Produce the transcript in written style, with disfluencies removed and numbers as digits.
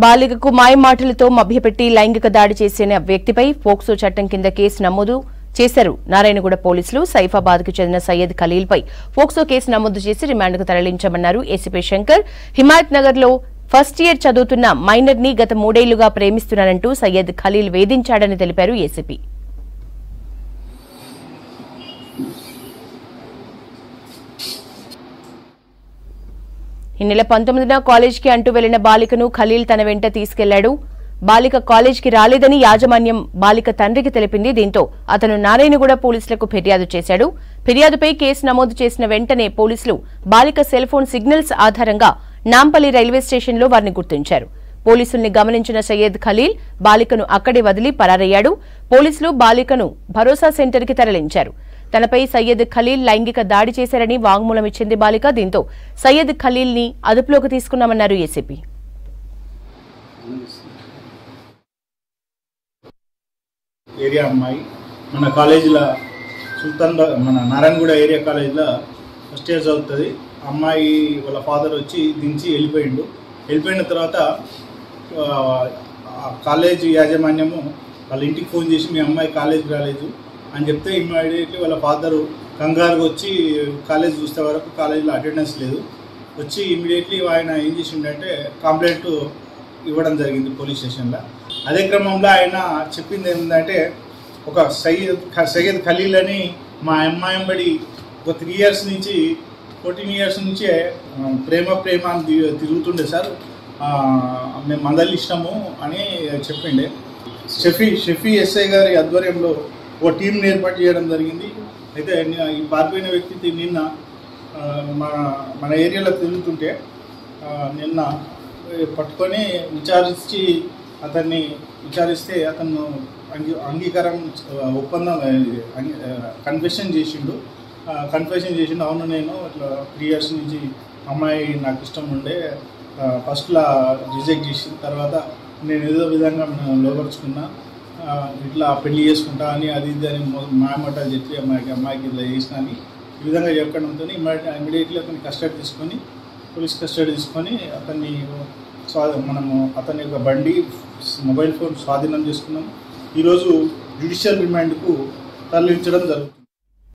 బాలికకు మాయమాటలతో మభ్యపెట్టి లైంగిక దాడి చేసిన వ్యక్తిపై పోక్సో చట్టం కింద కేసు నమోదు చేశారు నారాయణగూడ పోలీసులు. సైఫాబాద్ కు చెందిన సయ్యద్ ఖలీల్ పై పోక్సో కేసు నమోదు చేసి రిమాండ్కు తరలించామన్నారు ఏసీపీ శంకర్. హిమాయత్ నగర్ లో ఫస్ట్ ఇయర్ చదువుతున్న మైనర్ ని గత 3 ఏళ్లుగా ప్రేమిస్తున్నానంటూ సయ్యద్ ఖలీల్ వేధించాడని తెలిపారు ఏసీపీ. ఈ నెల 19న కాలేజీకి అంటూ వెళ్లిన బాలికను ఖలీల్ తన వెంట తీసుకెళ్లాడు. బాలిక కాలేజీకి రాలేదని యాజమాన్యం బాలిక తండ్రికి తెలిపింది. దీంతో అతను నారాయణగూడ పోలీసులకు ఫిర్యాదు చేశాడు. ఫిర్యాదుపై కేసు నమోదు చేసిన వెంటనే పోలీసులు బాలిక సెల్ ఫోన్ సిగ్నల్స్ ఆధారంగా నాంపల్లి రైల్వే స్టేషన్లో వారిని గుర్తించారు. పోలీసుల్ని గమనించిన సయ్యద్ ఖలీల్ బాలికను అక్కడే వదిలి పరారయ్యాడు. పోలీసులు బాలికను భరోసా సెంటర్కి తరలించారు. తనపై సయ్యద్ ఖలీల్ లైంగిక దాడి చేశారని వాంగ్మూలం ఇచ్చింది బాలిక. దీంతో సయ్యద్ ఖలీల్ ని అదుపులోకి తీసుకున్నామన్నారు ఏసీపీ. ఏరియా అమ్మాయి మన కాలేజీలో మన నారాయణగూడ ఏరియా కాలేజీలో ఫస్ట్ ఇయర్ చదువుతుంది. అమ్మాయి వాళ్ళ ఫాదర్ వచ్చి దించి వెళ్ళిపోయిన తర్వాత కాలేజ్ యాజమాన్యము వాళ్ళ ఇంటికి ఫోన్ చేసి మీ అమ్మాయి కాలేజీకి రాలేదు అని చెప్తే ఇమ్మీడియట్లీ వాళ్ళ ఫాదరు కంగారుగా వచ్చి కాలేజ్ చూస్తే వరకు కాలేజీలో అటెండెన్స్ లేదు. వచ్చి ఇమ్మీడియట్లీ ఆయన ఏం చేసిండంటే కంప్లైంట్ ఇవ్వడం జరిగింది పోలీస్ స్టేషన్లో. అదే క్రమంలో ఆయన చెప్పింది ఏంటంటే ఒక సయ్యద్ ఖలీల్ అని మా అమ్మాయి బడి ఒక 3 ఇయర్స్ నుంచి 14 ఇయర్స్ నుంచే ప్రేమ అని తిరుగుతుండే సార్, మేము మందలి ఇష్టము అని చెప్పిండే. షఫీ ఎస్ఐ గారి ఆధ్వర్యంలో ఒక టీంని ఏర్పాటు చేయడం జరిగింది. అయితే ఈ పారిపోయిన వ్యక్తి నిన్న మన ఏరియాలో తిరుగుతుంటే నిన్న పట్టుకొని విచారిస్తే అతను అంగీకారం ఒప్పందం కన్ఫెషన్ చేసిండు. అవును నేను ఇట్లా 3 ఇయర్స్ నుంచి అమ్మాయి నాకు ఇష్టం ఉండే, ఫస్ట్లో రిజెక్ట్ చేసిన తర్వాత నేను ఏదో విధంగా లోపరుచుకున్నా, ఇట్లా పెళ్లి చేసుకుంటా అని అది ఇది అని మాయమాటలు చెప్పి అమ్మాయికి ఇట్లా చేసిన అని ఈ విధంగా చెప్పడంతో ఇమీడియట్లీ అతన్ని పోలీస్ కస్టడీ తీసుకొని మనము అతని యొక్క బండి మొబైల్ ఫోన్ స్వాధీనం చేసుకున్నాం. ఈరోజు జ్యుడిషియల్ రిమాండ్కు తరలించడం జరుగుతుంది.